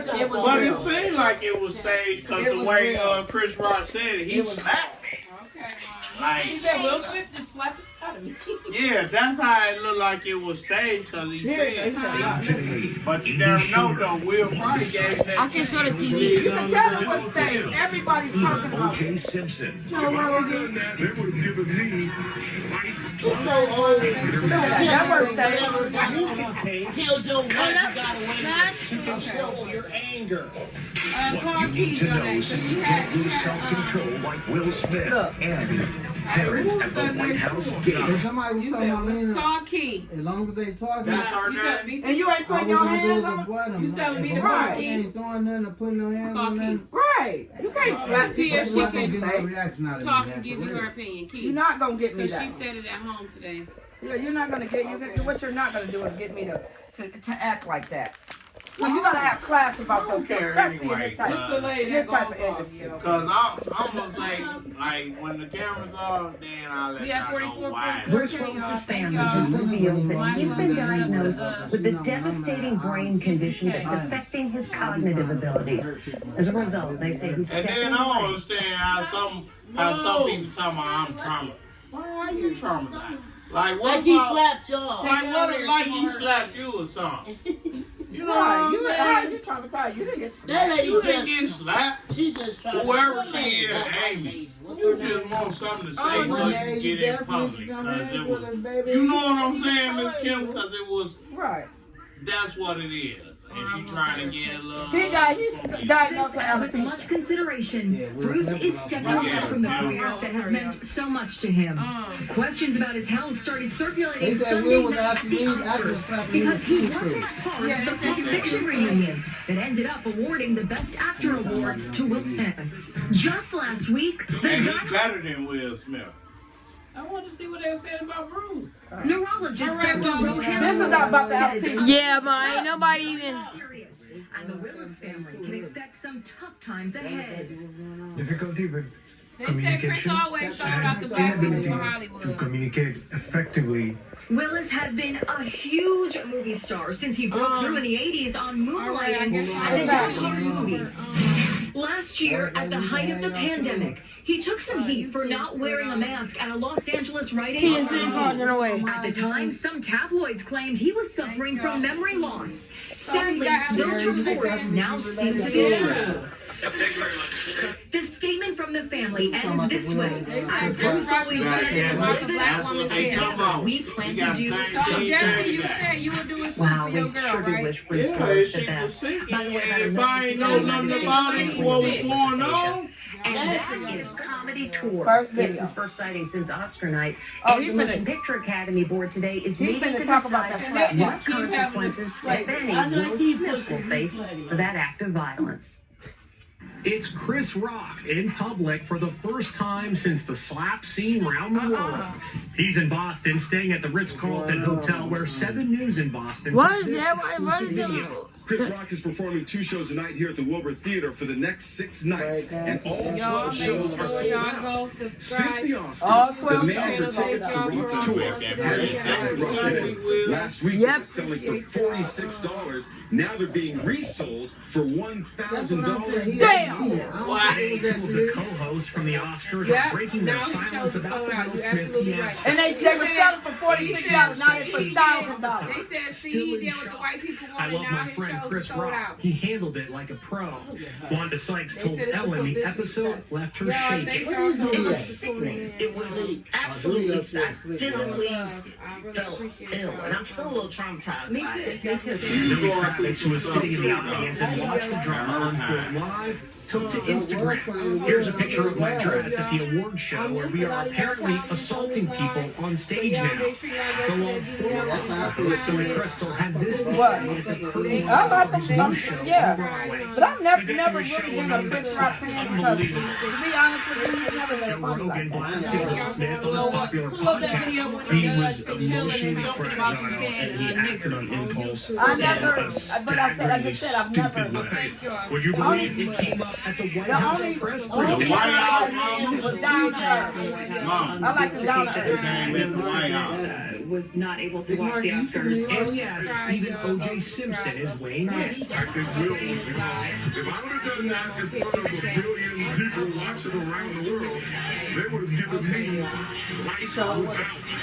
don't. It was
But it
real.
seemed like it was staged because
It
the
was
way
real.
Chris Rock said it, he
It was
slapped me.
Okay,
He
Like,
said Will Smith just slapped the out of me.
yeah, that's how it looked like it was staged because he
Here,
said.
listen.
But you never know though. Will probably gave that.
I can show the TV.
You can tell them what stage. Everybody's talking about it.
O.J. Simpson.
No, Rogan.
They would have given me
That was stage.
Kill Joe White, you got away.
to control your anger. What
Clark
you need
Key
to know
donated.
so
She
you
had-
can lose
she had,
self-control like Will Smith
Look.
and parents at the White House
If
gate.
somebody was talking about me,
Call Key.
as long as they talking,
That's her
You telling
name.
me
And you ain't
I
putting
was
your
gonna do
hands
it
on.
before them.
You telling me
If
to
a
call
motherfucker
Keith?
ain't throwing nothing or putting no hands
Call
on them.
Right. You can't slap
See
people.
if
That's
she
why I
can
can't get no
say.
reaction out of
Talk
me,
and give
man,
you
for
her
real.
opinion, Key.
You're not gonna get me
Because
that.
she said it at home today.
Yeah, you're not gonna get. What you're not gonna do is get me to act like that. Because you gotta have class about
I don't
yourself,
care
especially
anyway,
in this type of industry.
Cause I'm gonna say, like, when the cameras are, then I'll let y'all know why.
Bruce Willis's family has revealed that he's been diagnosed with a devastating brain condition that's affecting his cognitive abilities. As a result, they say he's
And then I don't understand how some people talking about I'm traumatized. Why are you traumatized? Like what?
Like he slapped y'all.
Like what? If like he slapped you or something? You know
Right,
what I'm saying?
you traumatized. You didn't get
That lady
You didn't
just,
get slapped.
she just tried
Whoever
to
she is, Amy, you just want something to say so you can get in public. Cause it was, you know what I'm saying, Miss Kim? Because it was,
right.
that's what it is. And she trying to get a little.
He's diagnosed with
With
alopecia.
much consideration, Bruce is stepping away from the career that has meant so much to him. Questions about his health started circulating Sunday night at the Oscars because he wasn't part of the Pulp Fiction reunion that ended up awarding the Best Actor award to Will Smith. Just last week, the
And he's better than Will Smith.
I want to see what they were saying about Bruce.
neurologist Dr. Rohan
This is not about the alopecia.
Yeah, but ain't nobody even.
serious, and the Willis family can expect some tough times ahead.
Difficulty with
They said Chris always sold out the black people in Hollywood.
communicate effectively.
Willis has been a huge movie star since he broke through in the 80s on Moonlighting and the Die Hard movies. Last year, at the height of the pandemic, he took some heat for not wearing a mask at a Los Angeles Rite Aid.
He is falling away.
At the time, some tabloids claimed he was suffering from memory loss. Sadly, those reports now seem to be true. The statement from the family ends this way. As Bruce always said, we plan to do
So Jesse, you said you were doing something
Wow,
for
we
your girl,
sure do
right?
wish Bruce
Yeah,
Willis the
she was
best.
singing.
By the way,
And if I ain't know nothing about it, what was going on?
And that is Comedy Tour.
First
It's his
video.
first sighting since Oscar night.
Oh,
And
he
the Motion
finna-
Picture Academy Board today is
he
meeting
finna
to
talk about
decide
that slap.
what consequences, if any,
I know
Will
he
Smith
pushed
will
his
face
buddy.
for that act of violence.
It's Chris Rock in public for the first time since the slap scene around the world. He's in Boston, staying at the Ritz-Carlton Hotel, where 7 News in Boston.
What
took
is
this
that?
exclusive
What is
video.
Chris Rock is performing 2 shows tonight here at the Wilbur Theater for the next 6 nights, and all 12
Y'all
shows
make
are
sure
sold
y'all
out.
go
Since
subscribe.
the
All
Oscars,
12
demand for
shows
tickets to Rock's tour has skyrocketed. Last week, they
Yep.
were selling for $46. Now they're being resold for $1,000.
Damn!
Today, 2 of the co-hosts from the Oscars
Yeah,
are breaking their
now he
silence
shows
about
sold
the
out.
Will
You're
Smith
absolutely right.
fiasco.
And they were selling for $46. Now they put $1,000.
They said, see, he did what the white people
I
wanted.
love
Now
my
his
friend
shows
Chris
sold
Rock.
out.
He handled it like a pro. Wanda Sykes
They
told
said it's
Ellen the
publicity
episode
stunt.
left her
Y'all, they
shaking.
girls don't
It
look
was
sickening.
It was absolutely sad. Physically
I really
felt
appreciate
ill,
y'all.
and I'm still a little traumatized
Me
by
too.
it.
Me too.
Zoe Kravitz, who was sitting in the audience and watched the drama unfold live, took to Instagram. Here's a picture of my dress at the award show where we are apparently assaulting people on stage now. Go on forward. Philly Crystal had this to say at the curtain of his new show on Broadway.
But I've never really been a Chris Rock fan because, to be honest with you, he's never been
Joe
funny like
Rogan
that.
blasted Will Smith on his popular podcast. He was emotionally fragile and he acted on impulse.
I never,
in a
but I just said I've never.
stupid way. Would you believe it came up at the White
The
House
only
press
The White House,
briefing?
was down to earth.
Mom,
I like the down to earth.
came in the White House.
Was not able to watch the Oscars.
And yes, even O.J. Simpson is weighing in.
I think Will was wrong. If I would have done that in front of a billion people watching around the world, they would have given me lights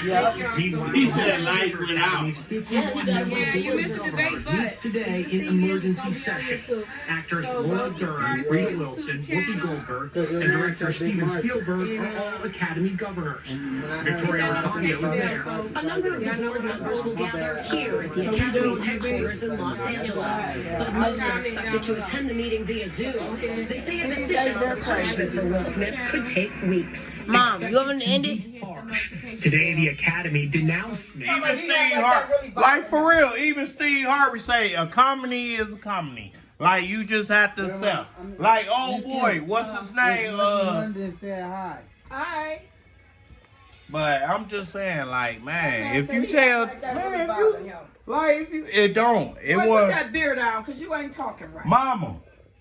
without.
Meanwhile,
He said lights went out.
He's 51 member
Yeah, you
board
missed the
member
debate, but
meets today in emergency session. Actors Laura Dern, Rita Wilson, Whoopi Goldberg, and director Steven Spielberg are all Academy governors. Victoria Ricardo is there.
A number of the board members will gather here at the Academy's headquarters in Los Angeles, but most are expected to attend the meeting via Zoom. They say a decision on the punishment for Will Smith could take weeks.
Mom, you want me to end it?
Harsh. Today, the Academy denounced Smith.
Even Steve Harvey, like for real, even Steve Harvey say a comedy is a comedy. Like you just have to sell. Like oh boy, what's his name?
London said hi.
Alright.
But I'm just saying, like, man, if you tell, man, if you, it don't. It
Put
was
that beard down, because you ain't talking right.
Mama.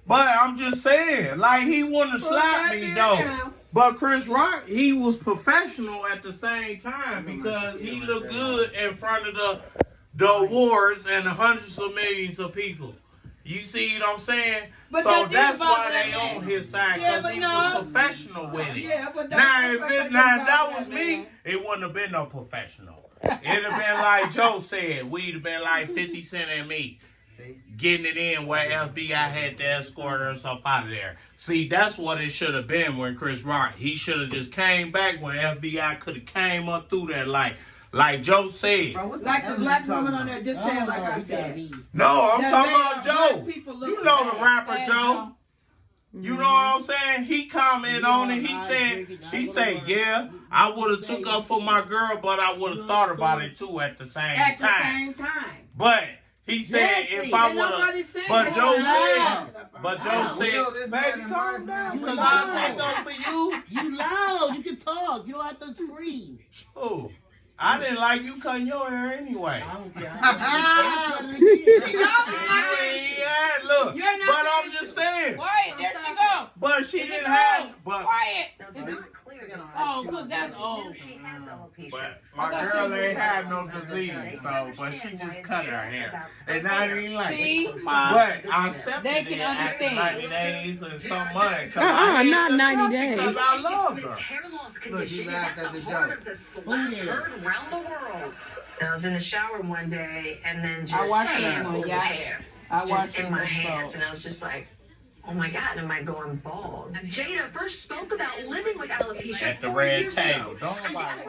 But I'm just saying, like, he wouldn't have slapped me, though.
Down.
But Chris Rock, he was professional at the same time because he looked good in front of the awards and the hundreds of millions of people. You see what I'm saying?
But
so that's why they
man.
on his side, because
Yeah,
he was professional with it.
Yeah, but
Now, if that was me, it wouldn't have been no professional. It'd have been like Joe said. We'd have been like 50 Cent and me. Getting it in where FBI had to escort us up out of there. See, that's what it should have been when Chris Rock. He should have just came back when FBI could have came up through there like Joe said.
Like the black woman on there just saying, like I said.
No, I'm
That
talking
made
about
black
Joe.
people look
You know the
bad.
rapper Joe. You know what I'm saying? He commented on it. He said, yeah, I would have took up for my girl, but I would have thought about it too at the same
At the
time.
same time.
But he said if I would have, but Joe said, baby, calm down, because I'll take up for you.
You loud. You can talk. You don't have to scream.
Oh, I didn't like you cutting your hair anyway.
I don't care.
Look, but I'm just saying.
Quiet, there she go.
But she didn't have, but
Quiet.
It's not clear.
Oh, because that's old.
She has alopecia.
But my girl ain't had no disease, so but she just cut her hair, and I didn't like
See,
it.
Mom,
But I accepted
they can
it after
understand.
90 days and some months.
not 90 days.
Because I loved
It's
her.
hair loss
Look,
condition
you
is
laughed
at
at
the
the
heart
joke.
of the slap heard around the world. I was in the shower one day and then
I
just
watched
hand
this one,
full
yeah.
of hair
I
just
watched
in
this
my
one,
hands,
so-
and I was just like, oh my God, am I going bald? Jada first spoke about living with alopecia
At the
4
red
years
table.
ago.
Don't nobody